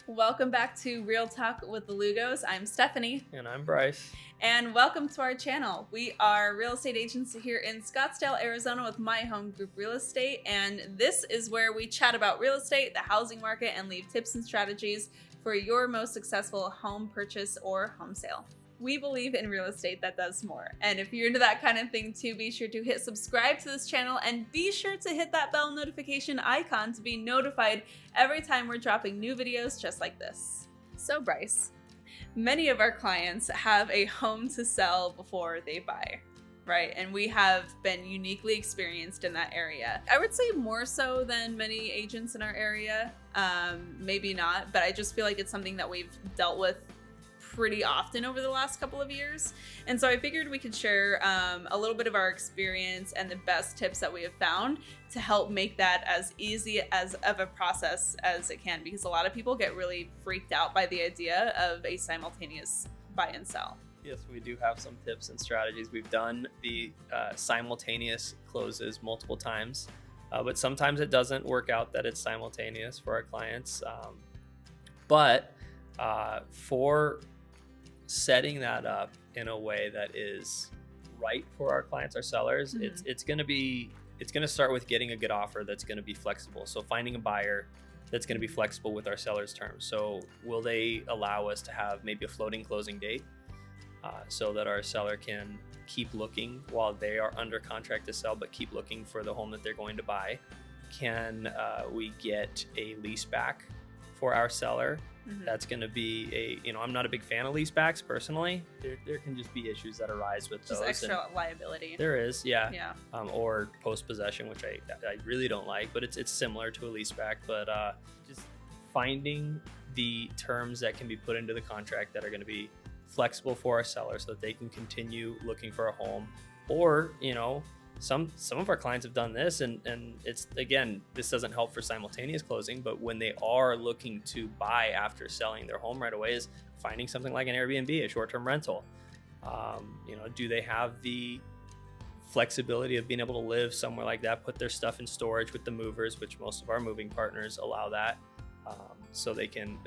Welcome back to Real Talk with the Lugos. I'm Stephanie. And I'm Bryce. And welcome to our channel. We are real estate agents here in Scottsdale, Arizona with My Home Group Real Estate. And this is where we chat about real estate, the housing market, and leave tips and strategies for your most successful home purchase or home sale. We believe in real estate that does more. And if you're into that kind of thing too, be sure to hit subscribe to this channel and be sure to hit that bell notification icon to be notified every time we're dropping new videos just like this. So Bryce, many of our clients have a home to sell before they buy, right? And we have been uniquely experienced in that area. I would say more so than many agents in our area. Maybe not, but I just feel like it's something that we've dealt with pretty often over the last couple of years. And so I figured we could share a little bit of our experience and the best tips that we have found to help make that as easy as of a process as it can, because a lot of people get really freaked out by the idea of a simultaneous buy and sell. Yes, we do have some tips and strategies. We've done the simultaneous closes multiple times, but sometimes it doesn't work out that it's simultaneous for our clients. But for setting that up in a way that is right for our clients, our sellers, it's going to start with getting a good offer that's going to be flexible. So finding a buyer that's going to be flexible with our seller's terms. So will they allow us to have maybe a floating closing date so that our seller can keep looking while they are under contract to sell, but keep looking for the home that they're going to buy? Can we get a lease back for our seller? That's going to be I'm not a big fan of lease backs personally. There can just be issues that arise with just those. Extra liability. There is, yeah. Yeah. Or post possession, which I really don't like, but it's similar to a lease back. But just finding the terms that can be put into the contract that are going to be flexible for our seller so that they can continue looking for a home. Or, some of our clients have done this, and it's, again, this doesn't help for simultaneous closing, but when they are looking to buy after selling their home right away, is finding something like an Airbnb, a short-term rental. Do they have the flexibility of being able to live somewhere like that, put their stuff in storage with the movers, which most of our moving partners allow that, so they can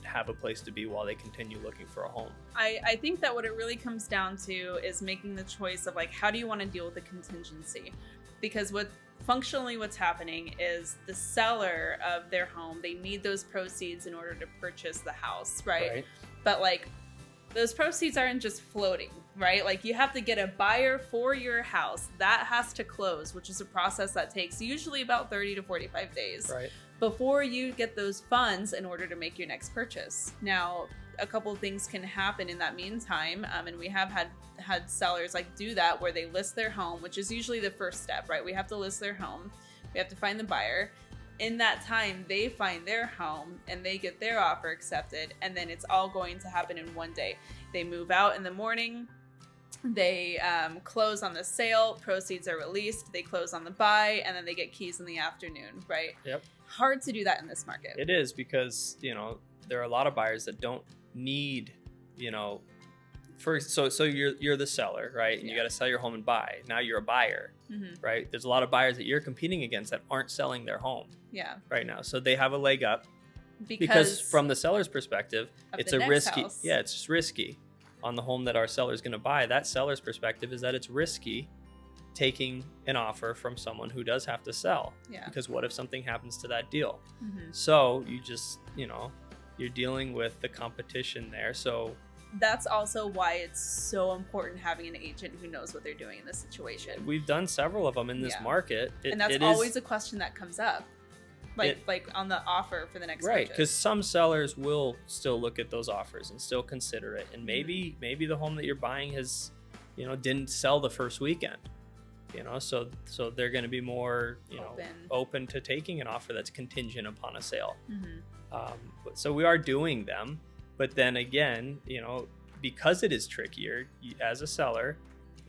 have a place to be while they continue looking for a home. I think that what it really comes down to is making the choice of, like, how do you want to deal with the contingency? Because what's happening is the seller of their home, they need those proceeds in order to purchase the house, right? But like, those proceeds aren't just floating, right? Like, you have to get a buyer for your house. That has to close, which is a process that takes usually about 30 to 45 days. Right. Before you get those funds in order to make your next purchase. Now, a couple of things can happen in that meantime, and we have had sellers do that, where they list their home, which is usually the first step, right? We have to list their home. We have to find the buyer. In that time, they find their home and they get their offer accepted, and then it's all going to happen in one day. They move out in the morning. They close on the sale, proceeds are released, they close on the buy, and then they get keys in the afternoon, right? Yep. Hard to do that in this market. It is, because, there are a lot of buyers that don't need, so you're the seller, right? And you got to sell your home and buy. Now you're a buyer, right? There's a lot of buyers that you're competing against that aren't selling their home right now. So they have a leg up because from the seller's perspective, it's a risky, it's just risky. On the home that our seller is going to buy, that seller's perspective is that it's risky taking an offer from someone who does have to sell. Because what if something happens to that deal? So you just, you're dealing with the competition there. So that's also why it's so important having an agent who knows what they're doing in this situation. We've done several of them in this market. And that's always a question that comes up. Like on the offer for the next right, purchase. Because some sellers will still look at those offers and still consider it, and maybe the home that you're buying has, didn't sell the first weekend, so they're going to be more, open to taking an offer that's contingent upon a sale. So we are doing them, but then again, because it is trickier as a seller,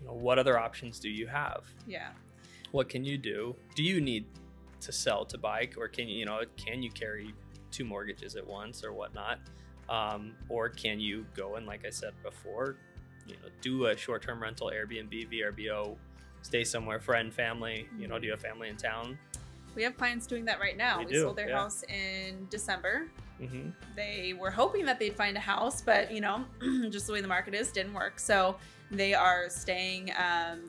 what other options do you have? What can you do? Do you need to sell to buy, or can you carry two mortgages at once or whatnot, or can you go and, like I said before, do a short-term rental, Airbnb, VRBO, stay somewhere, friend, family, do you have family in town? We have clients doing that right now. We sold their house in December. Mm-hmm. They were hoping that they'd find a house, but just the way the market is, didn't work. So they are staying,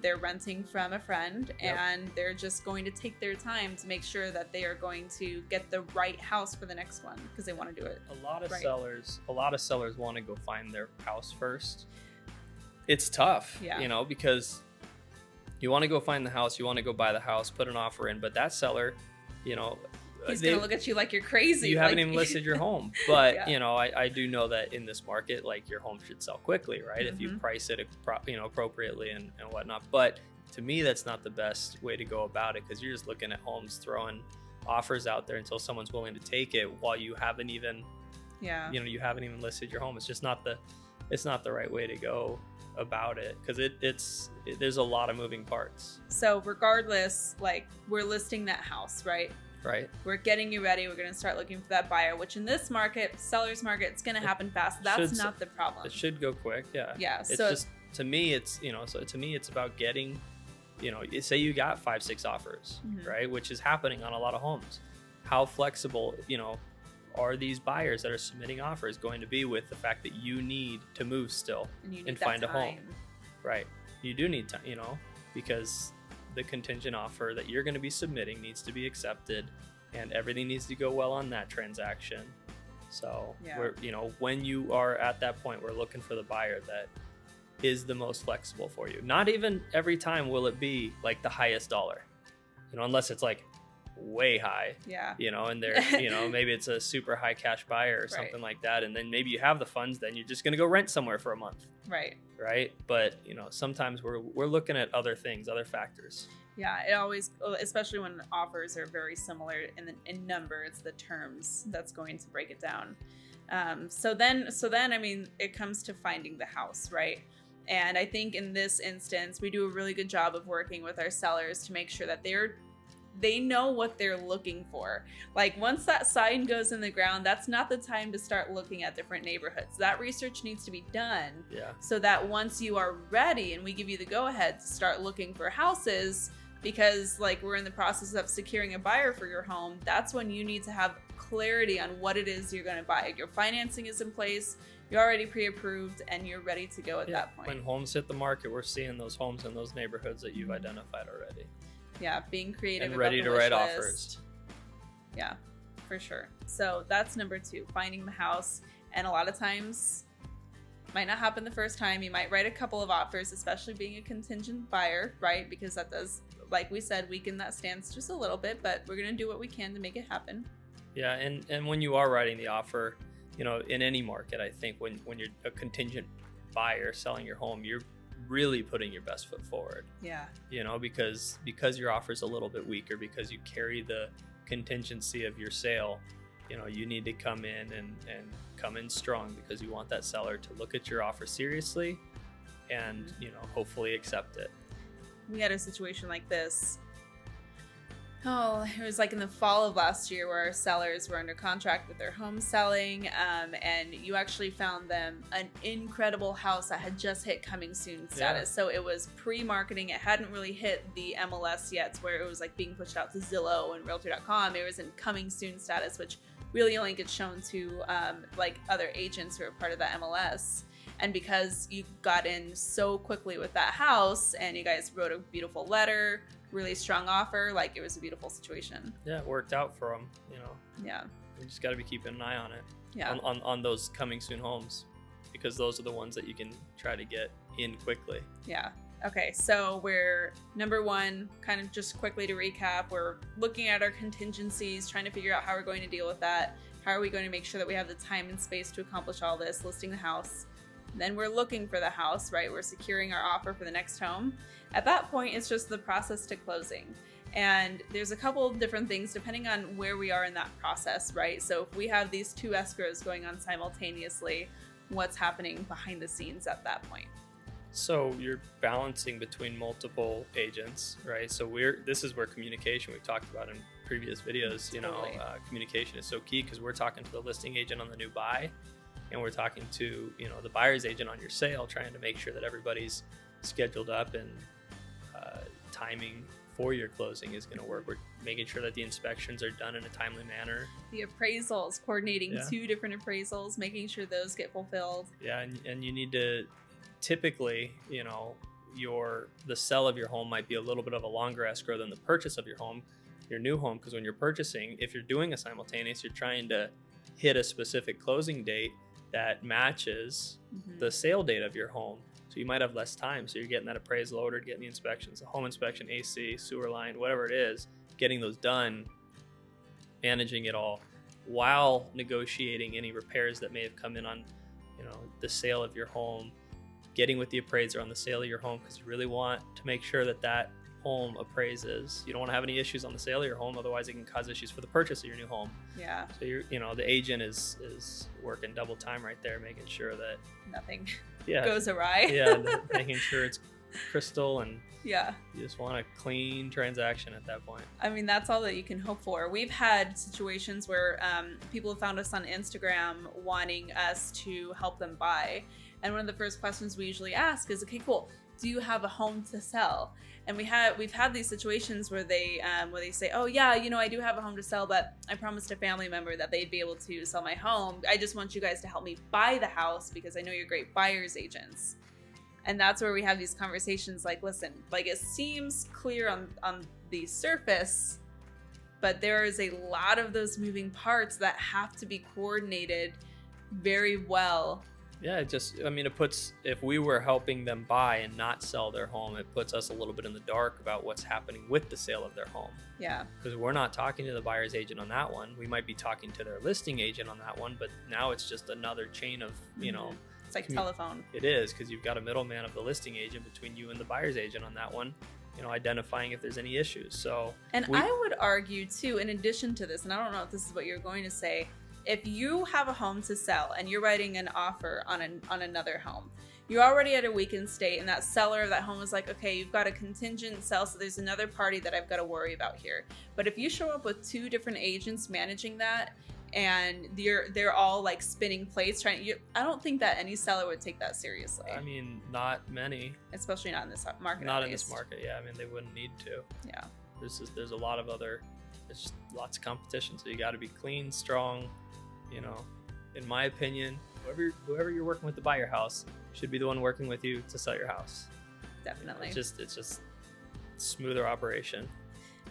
they're renting from a friend, and they're just going to take their time to make sure that they are going to get the right house for the next one, because they want to do it. A lot of right. sellers want to go find their house first. It's tough, because you want to go find the house, you want to go buy the house, put an offer in, but that seller, he's gonna look at you like you're crazy. You haven't even listed your home. But I do know that in this market, like, your home should sell quickly, right? If you price it appropriately and whatnot. But to me, that's not the best way to go about it, because you're just looking at homes, throwing offers out there until someone's willing to take it, while you haven't even you haven't even listed your home. It's just not the right way to go about it, because there's a lot of moving parts. So regardless, like, we're listing that house, right? We're getting you ready. We're going to start looking for that buyer, which in this market, seller's market, it's going to happen fast. That's not the problem. It should go quick. Yeah. It's so just, to me, it's about getting, say you got 5-6 offers, right? Which is happening on a lot of homes. How flexible, are these buyers that are submitting offers going to be with the fact that you need to move still and find a home? Right. You do need time, because the contingent offer that you're going to be submitting needs to be accepted, and everything needs to go well on that transaction. So we're, when you are at that point, we're looking for the buyer that is the most flexible for you. Not even every time will it be like the highest dollar, unless it's like way high, and they're, maybe it's a super high cash buyer or something like that. And then maybe you have the funds, then you're just going to go rent somewhere for a month. Right. But, sometimes we're looking at other things, other factors. Yeah. It always, especially when offers are very similar in number, it's the terms that's going to break it down. So then, I mean, it comes to finding the house, right? And I think in this instance, we do a really good job of working with our sellers to make sure that they know what they're looking for. Like, once that sign goes in the ground, that's not the time to start looking at different neighborhoods. That research needs to be done so that once you are ready and we give you the go-ahead to start looking for houses, because like we're in the process of securing a buyer for your home, that's when you need to have clarity on what it is you're going to buy. Your financing is in place, you're already pre-approved, and you're ready to go at that point. When homes hit the market, we're seeing those homes in those neighborhoods that you've identified already. Yeah, being creative and ready to write offers. Yeah, for sure. So that's number 2, finding the house. And a lot of times, might not happen the first time. You might write a couple of offers, especially being a contingent buyer, right? Because that does, like we said, weaken that stance just a little bit, but we're going to do what we can to make it happen. Yeah, and when you are writing the offer, in any market, I think when you're a contingent buyer selling your home, you're really putting your best foot forward. Because your offer is a little bit weaker, because you carry the contingency of your sale, you need to come in and come in strong, because you want that seller to look at your offer seriously and hopefully accept it. We had a situation like this. It was like in the fall of last year, where our sellers were under contract with their home selling, and you actually found them an incredible house that had just hit coming soon status. So it was pre-marketing. It hadn't really hit the MLS yet, where it was like being pushed out to Zillow and Realtor.com. It was in coming soon status, which really only gets shown to like other agents who are part of that MLS. And because you got in so quickly with that house, and you guys wrote a beautiful letter, really strong offer, like, it was a beautiful situation. Yeah, it worked out for them, Yeah. You just got to be keeping an eye on it. Yeah. On those coming soon homes, because those are the ones that you can try to get in quickly. Yeah. Okay, so we're, number 1, kind of just quickly to recap, we're looking at our contingencies, trying to figure out how we're going to deal with that. How are we going to make sure that we have the time and space to accomplish all this, listing the house. Then we're looking for the house, right? We're securing our offer for the next home. At that point, it's just the process to closing. And there's a couple of different things depending on where we are in that process, right? So if we have these 2 escrows going on simultaneously, what's happening behind the scenes at that point? So you're balancing between multiple agents, right? So this is where communication, we've talked about in previous videos, Totally. Communication is so key, because we're talking to the listing agent on the new buy, and we're talking to, the buyer's agent on your sale, trying to make sure that everybody's scheduled up and timing before your closing is going to work. We're making sure that the inspections are done in a timely manner. The appraisals, coordinating 2 different appraisals, making sure those get fulfilled. Yeah, and you need to typically, you know, the sell of your home might be a little bit of a longer escrow than the purchase of your home, your new home, because when you're purchasing, if you're doing a simultaneous, you're trying to hit a specific closing date that matches the sale date of your home. So you might have less time. So you're getting that appraisal ordered, getting the inspections, the home inspection, AC, sewer line, whatever it is, getting those done, managing it all while negotiating any repairs that may have come in on, you know, the sale of your home, getting with the appraiser on the sale of your home, because you really want to make sure that that home appraises. You don't want to have any issues on the sale of your home, otherwise it can cause issues for the purchase of your new home. Yeah. So the agent is working double time right there, making sure that nothing goes awry. Making sure it's crystal, and you just want a clean transaction at that point. I mean, that's all that you can hope for. We've had situations where people have found us on Instagram wanting us to help them buy, and one of the first questions we usually ask is, okay, cool, do you have a home to sell? And we've had these situations where they say, oh yeah, you know, I do have a home to sell, but I promised a family member that they'd be able to sell my home. I just want you guys to help me buy the house because I know you're great buyer's agents. And that's where we have these conversations like, listen, like it seems clear on the surface, but there is a lot of those moving parts that have to be coordinated very well. Yeah, it puts, if we were helping them buy and not sell their home, it puts us a little bit in the dark about what's happening with the sale of their home. Yeah. Because we're not talking to the buyer's agent on that one. We might be talking to their listing agent on that one, but now it's just another chain of, you know. It's like telephone. It is, because you've got a middleman of the listing agent between you and the buyer's agent on that one, you know, identifying if there's any issues. So. And I would argue too, in addition to this, and I don't know if this is what you're going to say, if you have a home to sell and you're writing an offer on another home, you're already at a weakened state, and that seller of that home is like, okay, you've got a contingent sell, so there's another party that I've got to worry about here. But if you show up with 2 different agents managing that, and they're all like spinning plates I don't think that any seller would take that seriously. I mean, not many. Especially not in this market. Not in this market, yeah. I mean, they wouldn't need to. Yeah. There's a lot of other, there's just lots of competition, so you got to be clean, strong. You know, in my opinion, whoever you're working with to buy your house should be the one working with you to sell your house. Definitely. It's just smoother operation.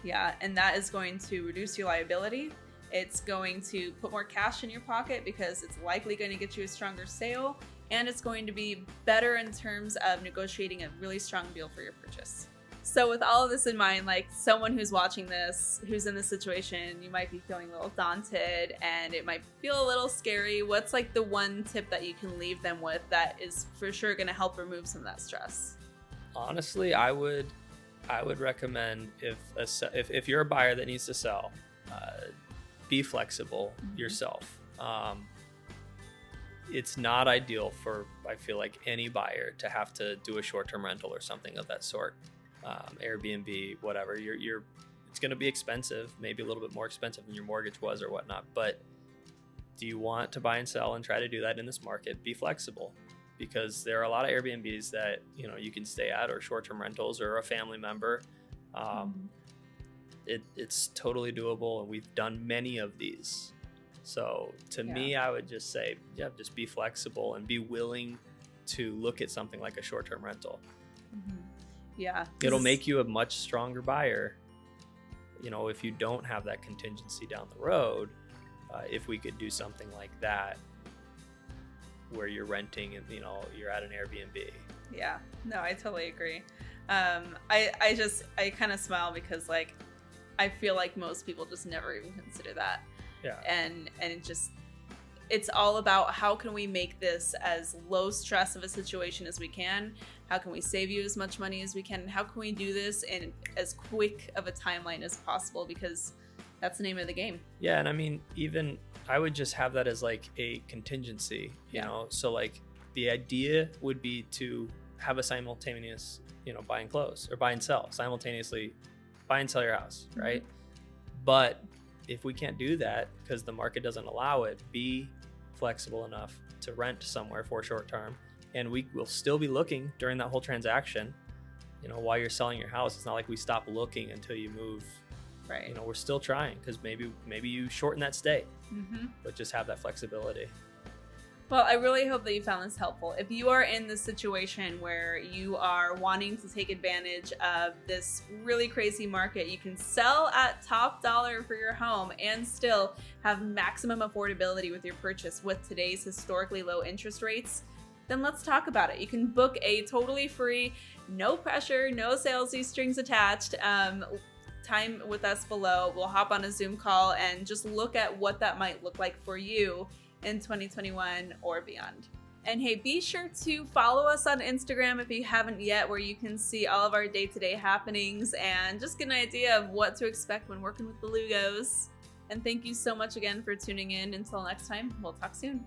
Yeah, and that is going to reduce your liability. It's going to put more cash in your pocket because it's likely going to get you a stronger sale, and it's going to be better in terms of negotiating a really strong deal for your purchase. So with all of this in mind, like someone who's watching this, who's in this situation, you might be feeling a little daunted and it might feel a little scary. What's like the one tip that you can leave them with that is for sure going to help remove some of that stress? Honestly, I would recommend if you're a buyer that needs to sell, be flexible yourself. It's not ideal for, I feel like, any buyer to have to do a short-term rental or something of that sort. Airbnb, whatever, it's going to be expensive, maybe a little bit more expensive than your mortgage was or whatnot. But do you want to buy and sell and try to do that in this market? Be flexible, because there are a lot of Airbnbs that, you know, you can stay at, or short-term rentals, or a family member. It's totally doable, and we've done many of these. So to me, I would just say, just be flexible and be willing to look at something like a short-term rental. Yeah. It'll make you a much stronger buyer, you know, if you don't have that contingency down the road. If we could do something like that, where you're renting and, you know, you're at an Airbnb. Yeah. No, I totally agree. I kind of smile because, like, I feel like most people just never even consider that. Yeah. And it's all about how can we make this as low stress of a situation as we can? How can we save you as much money as we can? And how can we do this in as quick of a timeline as possible? Because that's the name of the game. Yeah. And I mean, even I would just have that as like a contingency, you know? So like the idea would be to have a simultaneous, you know, buy and close, or buy and sell, simultaneously buy and sell your house, right? But if we can't do that because the market doesn't allow it, be flexible enough to rent somewhere for short term. And we will still be looking during that whole transaction while you're selling your house, it's not like we stop looking until you move. Right. We're still trying, because maybe you shorten that stay, but just have that flexibility. Well, I really hope that you found this helpful. If you are in this situation where you are wanting to take advantage of this really crazy market, you can sell at top dollar for your home and still have maximum affordability with your purchase with today's historically low interest rates, then let's talk about it. You can book a totally free, no pressure, no salesy strings attached time with us below. We'll hop on a Zoom call and just look at what that might look like for you in 2021 or beyond. And hey, be sure to follow us on Instagram if you haven't yet, where you can see all of our day-to-day happenings and just get an idea of what to expect when working with the Lugos. And thank you so much again for tuning in. Until next time, we'll talk soon.